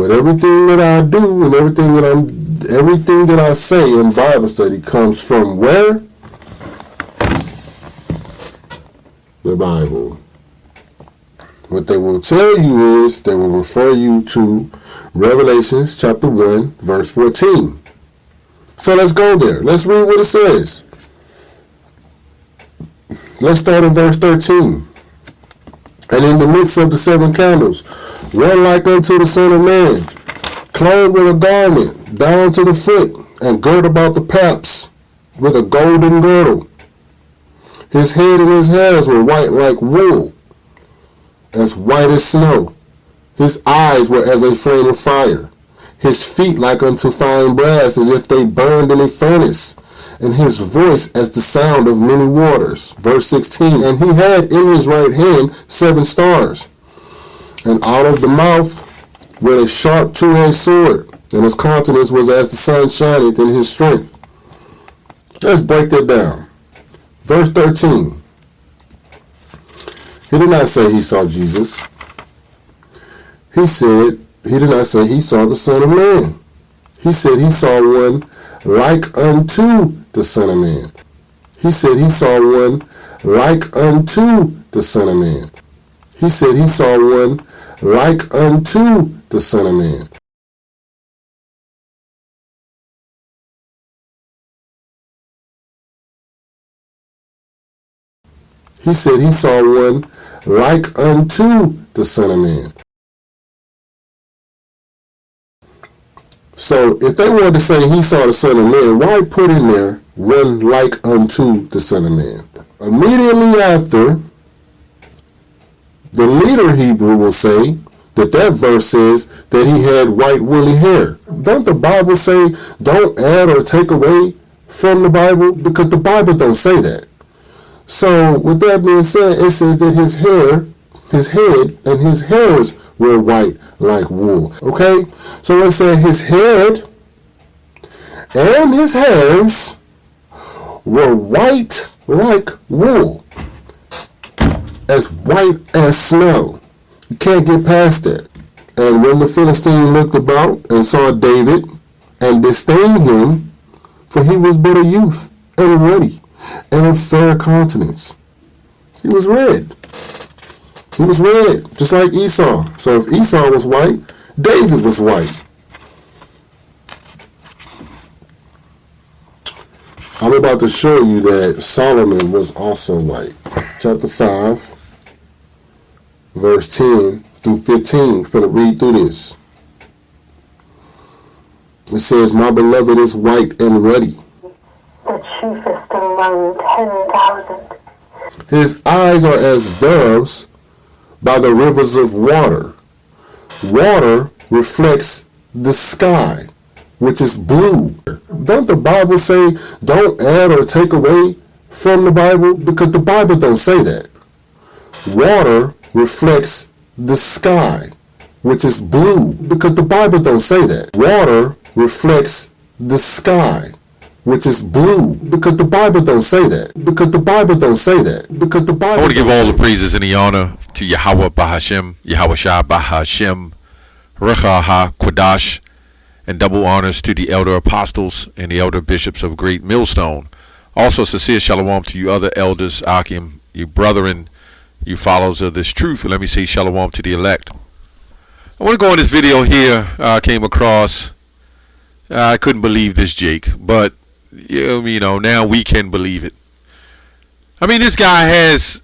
But everything that I do and everything that I say in Bible study comes from where? The Bible. What they will tell you is they will refer you to Revelations chapter 1, verse 14. So let's go there. Let's read what it says. Let's start in verse 13. And in the midst of the 7 candles, one like unto the Son of Man, clothed with a garment down to the foot, and girt about the paps with a golden girdle. His head and his hairs were white like wool, as white as snow. His eyes were as a flame of fire. His feet like unto fine brass, as if they burned in a furnace. And his voice as the sound of many waters. Verse 16, and he had in his right hand 7 stars. And out of the mouth went a sharp 2-edged sword, and his countenance was as the sun shineth in his strength. Let's break that down. Verse 13. He did not say he saw Jesus. He did not say he saw the Son of Man. He said he saw one like unto the Son of Man. He said he saw one like unto the Son of Man. He said he saw one like unto the Son of Man. He said he saw one like unto the Son of Man. So if they wanted to say he saw the Son of Man, why put in there one like unto the Son of Man? Immediately after, the leader Hebrew will say that verse says that he had white woolly hair. Don't the Bible say don't add or take away from the Bible? Because the Bible don't say that. So with that being said, it says that his head and his hairs were white like wool. Okay? So let's say his head and his hairs were white like wool. As white as snow. You can't get past that. And when the Philistine looked about and saw David and disdained him, for he was but a youth and ruddy and of fair countenance. He was red. He was red, just like Esau. So if Esau was white, David was white. I'm about to show you that Solomon was also white. Chapter 5, verse 10 through 15. I'm going to read through this. It says, my beloved is white and ruddy. The chiefest among 10,000. His eyes are as doves by the rivers of water. Water reflects the sky, which is blue. Don't the Bible say don't add or take away from the Bible? Because the Bible don't say that. Water reflects the sky, which is blue. Because the Bible don't say that. Water reflects the sky, which is blue. Because the Bible don't say that. Because the Bible don't say that. Because the Bible. I want to give all the praises and the honor to Yahweh Bahashem, Yahweh Shah Bahashem, Recha HaQuadash, and double honors to the elder apostles and the elder bishops of Great Millstone. Also, sincere shalom to you other elders, Akim, you brethren, you followers of this truth. Let me say shalom to the elect. I want to go in this video here. I came across, I couldn't believe this, Jake, but you know, now we can believe it. I mean, this guy has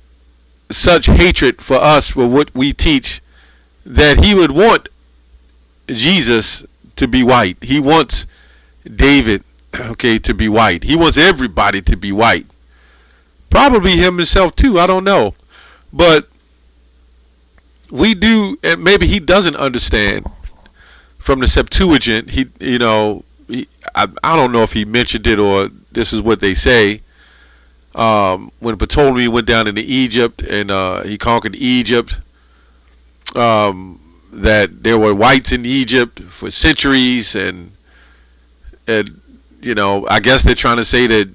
such hatred for us for what we teach that he would want Jesus to be white. He wants David, okay, to be white. He wants everybody to be white. Probably him himself too, I don't know. But we do, and maybe he doesn't understand from the Septuagint. I don't know if he mentioned it or this is what they say. When Ptolemy went down into Egypt and he conquered Egypt, that there were whites in Egypt for centuries, and you know, I guess they're trying to say that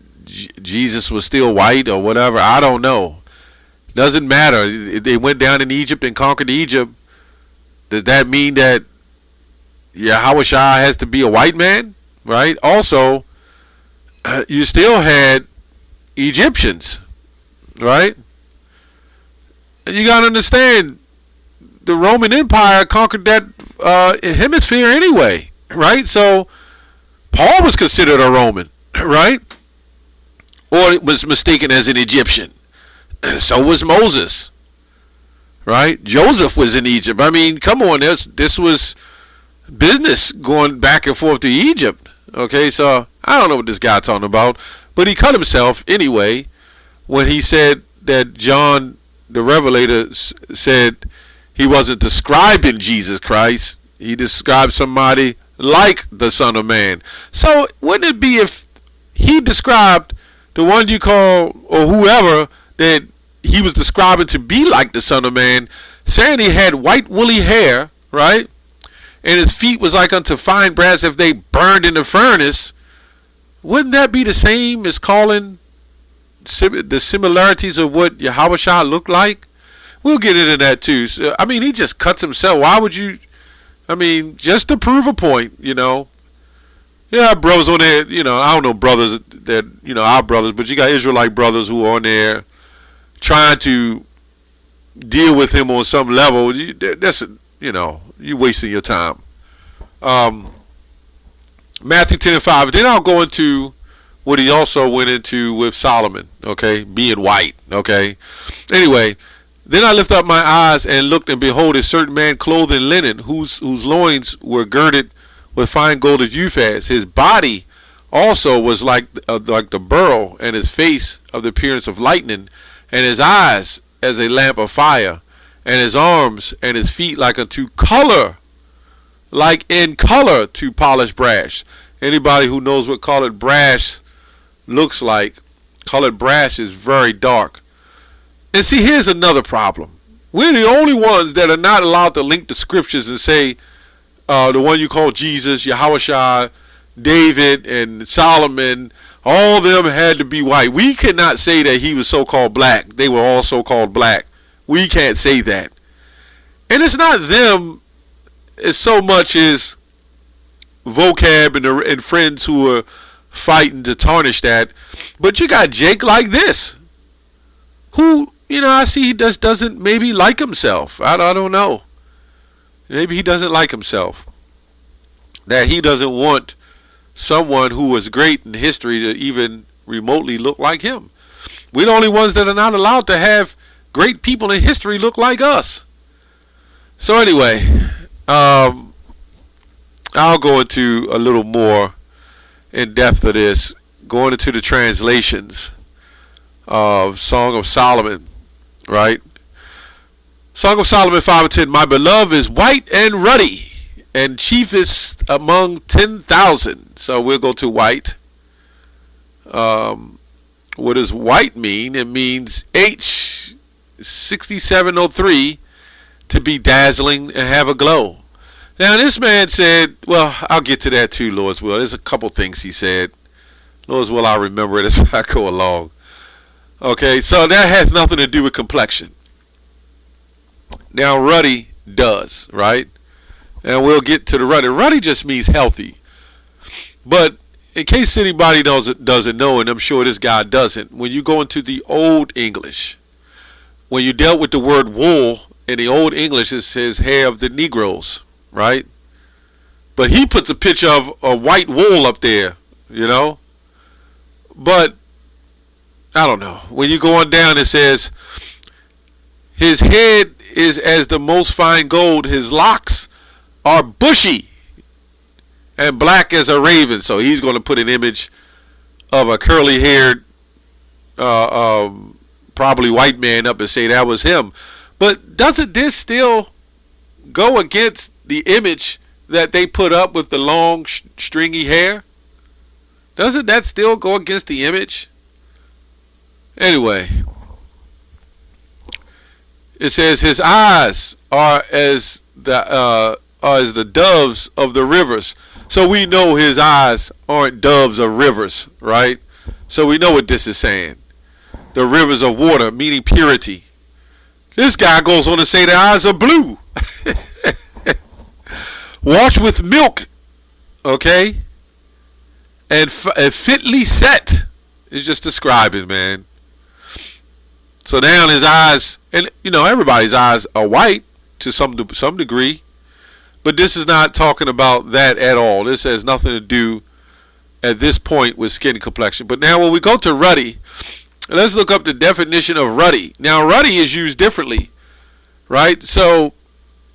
Jesus was still white or whatever. I don't know. Doesn't matter. They went down in Egypt and conquered Egypt. Does that mean that Yahushua has to be a white man, right? Also, you still had Egyptians, right? And you got to understand, the Roman Empire conquered that hemisphere anyway, right? So Paul was considered a Roman, right? Or was mistaken as an Egyptian. So was Moses, right? Joseph was in Egypt. I mean, come on, this was business going back and forth to Egypt. Okay, so I don't know what this guy's talking about, but he cut himself anyway when he said that John the Revelator said he wasn't describing Jesus Christ. He described somebody like the Son of Man. So wouldn't it be if he described the one you call, or whoever, that he was describing to be like the Son of Man, saying he had white woolly hair, right? And his feet was like unto fine brass if they burned in the furnace? Wouldn't that be the same as calling the similarities of what Yahushua looked like? We'll get into that too. So, I mean, he just cuts himself. Why would you? I mean, just to prove a point, you know. Yeah, brothers on there, you know, I don't know brothers that, you know, our brothers, but you got Israelite brothers who are on there trying to deal with him on some level. That's, you know, you're wasting your time. Matthew 10:5. Then I'll go into what he also went into with Solomon, okay, being white, okay. Anyway, then I lift up my eyes and looked, and behold, a certain man clothed in linen, whose loins were girded with fine gold of Uphaz. His body also was like the beryl, and his face of the appearance of lightning, and his eyes as a lamp of fire, and his arms and his feet like unto color, like in color to polished brass. Anybody who knows what colored brass looks like, colored brass is very dark. And see, here's another problem. We're the only ones that are not allowed to link the scriptures and say the one you call Jesus, Yahushua, David, and Solomon, all of them had to be white. We cannot say that he was so-called black. They were all so-called black. We can't say that. And it's not them as so much as vocab and friends who are fighting to tarnish that. But you got Jake like this, who, you know, I see he doesn't maybe like himself. I don't know. Maybe he doesn't like himself. That he doesn't want someone who was great in history to even remotely look like him. We're the only ones that are not allowed to have great people in history look like us. So anyway, I'll go into a little more in depth of this, going into the translations of Song of Solomon, right? Song of Solomon 5:10. My beloved is white and ruddy, and chiefest among 10,000. So we'll go to white. What does white mean? It means H6703, to be dazzling and have a glow. Now this man said, well, I'll get to that too, Lord's will. There's a couple things he said. Lord's will, I'll remember it as I go along. Okay, so that has nothing to do with complexion. Now ruddy does, right? And we'll get to the ruddy. Ruddy just means healthy. But in case anybody doesn't know, and I'm sure this guy doesn't, when you go into the Old English, when you dealt with the word wool, in the Old English it says hair of the Negroes, right? But he puts a picture of a white wool up there, you know? But I don't know. When you go on down, it says his head is as the most fine gold, his locks are bushy and black as a raven. So he's going to put an image of a curly haired probably white man up and say that was him. But doesn't this still go against the image that they put up with the long stringy hair? Doesn't that still go against the image? Anyway, it says his eyes are as the doves of the rivers. So we know his eyes aren't doves of rivers, right? So we know what this is saying. The rivers of water, meaning purity. This guy goes on to say the eyes are blue. Wash with milk, okay, and fitly set. It's just describing, man. So now his eyes, and everybody's eyes are white to some degree, but this is not talking about that at all. This has nothing to do at this point with skin complexion. But now when we go to ruddy, let's look up the definition of ruddy. Now ruddy is used differently, right? So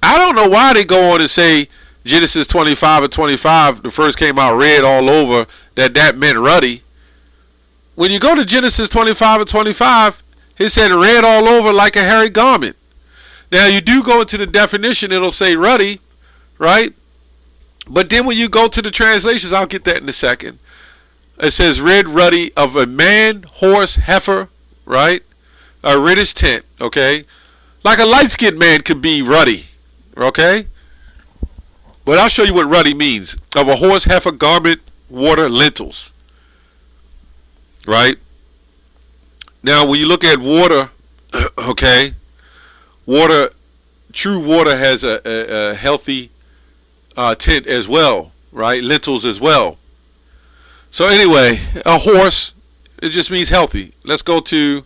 I don't know why they go on to say Genesis 25 and 25, the first came out red all over, that meant ruddy. When you go to Genesis 25 and 25, it said red all over like a hairy garment. Now you do go into the definition, it'll say ruddy, right? But then when you go to the translations, I'll get that in a second. It says red ruddy of a man, horse, heifer, right? A reddish tint, okay? Like a light-skinned man could be ruddy, okay? But I'll show you what ruddy means. Of a horse, heifer, garment, water, lentils, right? Now, when you look at water, okay, true water has a healthy tint as well, right? Lentils as well. So anyway, a horse, it just means healthy. Let's go to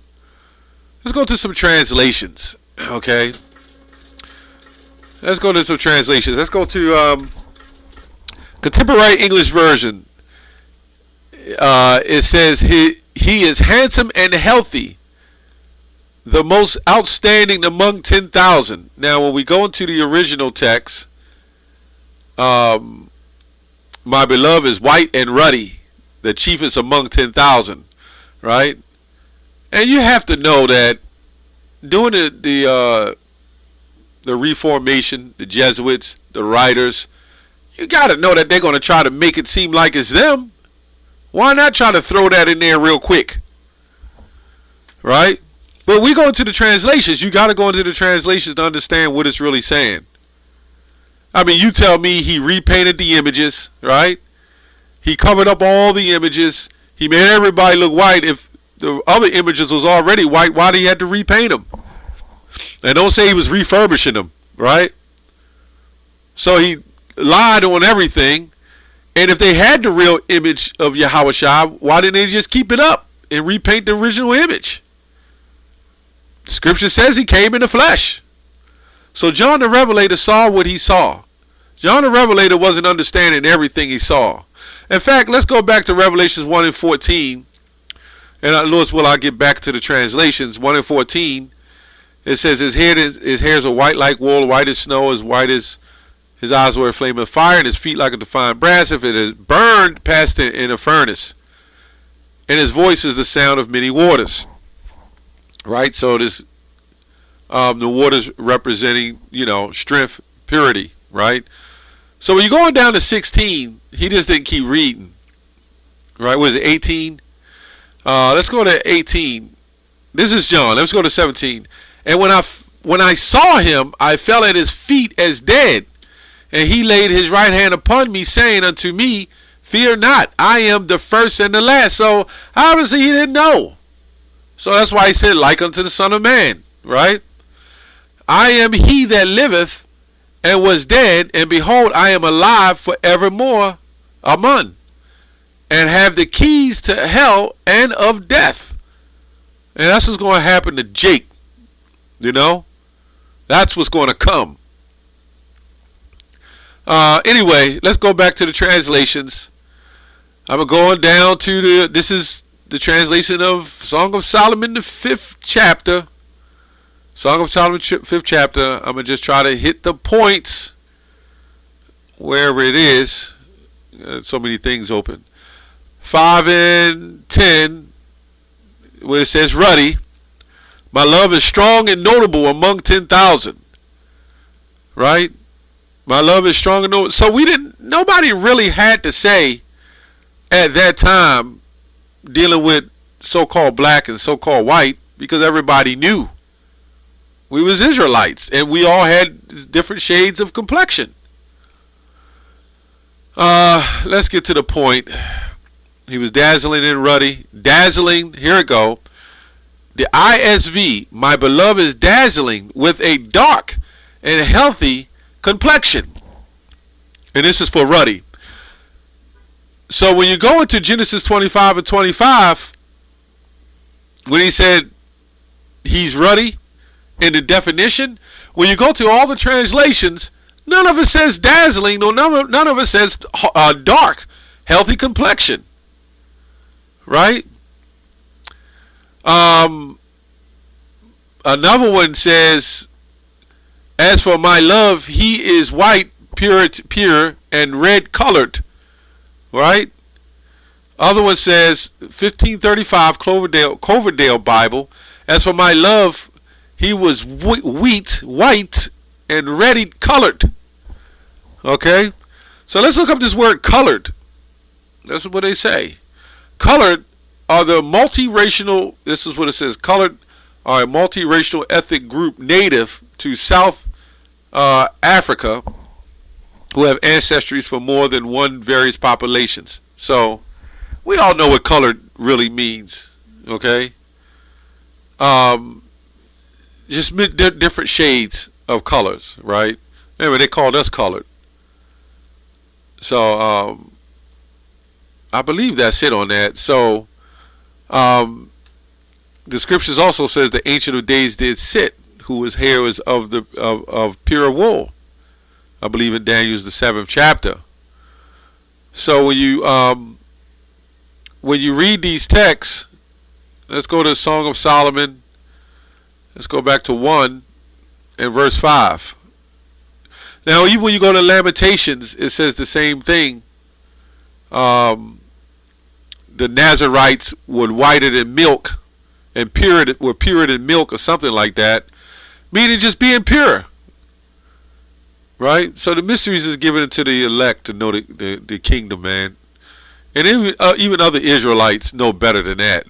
some translations, okay? Let's go to some translations. Let's go to Contemporary English Version. It says he is handsome and healthy, the most outstanding among 10,000. Now, when we go into the original text, my beloved is white and ruddy, the chiefest among 10,000, right? And you have to know that during the Reformation, the Jesuits, the writers, you got to know that they're going to try to make it seem like it's them. Why not try to throw that in there real quick? Right? But we go into the translations. You got to go into the translations to understand what it's really saying. I mean, you tell me he repainted the images, right? He covered up all the images. He made everybody look white. If the other images was already white, why did he have to repaint them? And don't say he was refurbishing them, right? So he lied on everything. And if they had the real image of Yahushua, why didn't they just keep it up and repaint the original image? Scripture says he came in the flesh. So John the Revelator saw what he saw. John the Revelator wasn't understanding everything he saw. In fact, let's go back to Revelations 1 and 14. And Lord's will, I'll get back to the translations. 1 and 14. It says his hairs are white like wool, white as snow, as white as his eyes were a flame of fire, and his feet like a defined brass. If it is burned, passed in a furnace. And his voice is the sound of many waters. Right? So this, the waters representing, strength, purity. Right? So when you're going down to 16, he just didn't keep reading. Right? What is it, 18? Let's go to 18. This is John. Let's go to 17. And when I saw him, I fell at his feet as dead. And he laid his right hand upon me, saying unto me, fear not, I am the first and the last. So obviously he didn't know. So that's why he said, like unto the Son of Man, right? I am he that liveth and was dead, and behold, I am alive forevermore, amen, and have the keys to hell and of death. And that's what's going to happen to Jake, That's what's going to come. Anyway, let's go back to the translations. I'm going down to this is the translation of Song of Solomon, the 5th chapter. Song of Solomon, 5th chapter. I'm going to just try to hit the points wherever it is. So many things open. 5 and 10, where it says ruddy. My love is strong and notable among 10,000. Right? My love is strong and notable. So nobody really had to say at that time dealing with so-called black and so-called white, because everybody knew we was Israelites and we all had different shades of complexion. Let's get to the point. He was dazzling and ruddy. Dazzling, here it go. The ISV, my beloved is dazzling with a dark and healthy complexion. And this is for ruddy. So when you go into Genesis 25 and 25, when he said he's ruddy in the definition, when you go to all the translations, none of it says dazzling, no, none of it says dark, healthy complexion. Right? Another one says, as for my love, he is white, pure, and red colored. Right? Other one says, 1535 Coverdale Bible, as for my love, he was white, and reddy colored. Okay? So let's look up this word colored. That's what they say. Colored are the multiracial, this is what it says, colored are a multiracial ethnic group native to South Africa who have ancestries for more than one various populations. So we all know what colored really means, okay? Just different shades of colors, right? Anyway, they called us colored. So I believe that's it on that. So the scriptures also says the Ancient of Days did sit, whose hair was of pure wool. I believe in Daniel's the 7th chapter. So when you read these texts, let's go to Song of Solomon. Let's go back to 1 and verse 5. Now, even when you go to Lamentations, it says the same thing. The Nazarites were whiter than milk, and were purer than milk, or something like that, meaning just being pure. Right? So the mysteries is given to the elect to know the kingdom, man. And even other Israelites know better than that.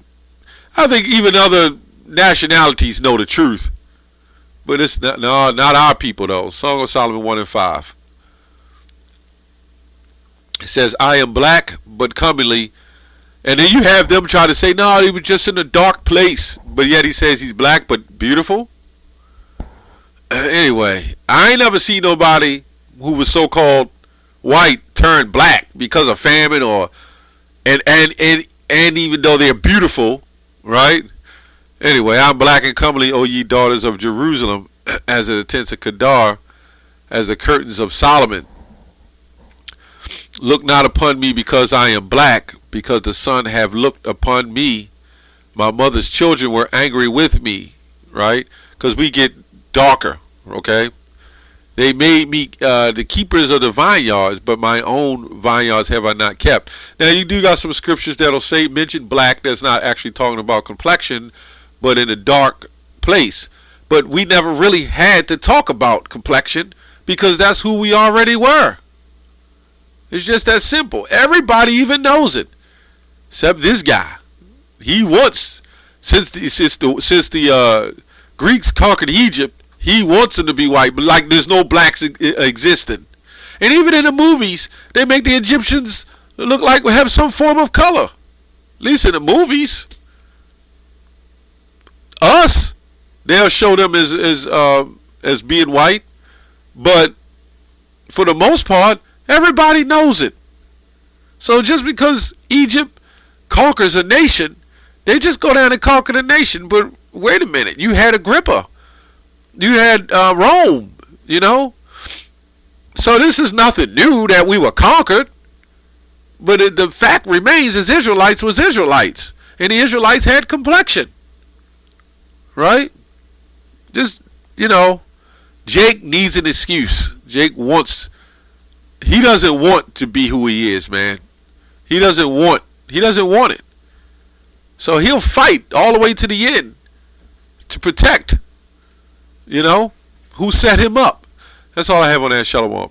I think even other nationalities know the truth. But it's not our people, though. Song of Solomon 1 and 5. It says, I am black, but comely. And then you have them try to say, no, he was just in a dark place. But yet he says he's black, but beautiful. Anyway, I ain't never seen nobody who was so-called white turn black because of famine and even though they're beautiful, right? Anyway, I'm black and comely, O ye daughters of Jerusalem, as the tents of Kedar, as the curtains of Solomon. Look not upon me because I am black, because the sun have looked upon me. My mother's children were angry with me, right? Because we get darker, okay? They made me the keepers of the vineyards, but my own vineyards have I not kept. Now, you do got some scriptures that'll say, mention black, that's not actually talking about complexion, but in a dark place. But we never really had to talk about complexion because that's who we already were. It's just that simple. Everybody even knows it, except this guy. He wants, since the Greeks conquered Egypt, he wants them to be white, but like there's no blacks existing. And even in the movies, they make the Egyptians look like we have some form of color. At least in the movies. Us, they'll show them as being white, but for the most part, everybody knows it. So just because Egypt conquers a nation, they just go down and conquer the nation. But wait a minute, you had Agrippa. You had Rome, you know. So this is nothing new that we were conquered. But the fact remains is Israelites was Israelites. And the Israelites had complexion. Right? Just, you know, Jake needs an excuse. Jake he doesn't want to be who he is, man. He doesn't want it. So he'll fight all the way to the end to protect, you know, who set him up. That's all I have on that. Shalom.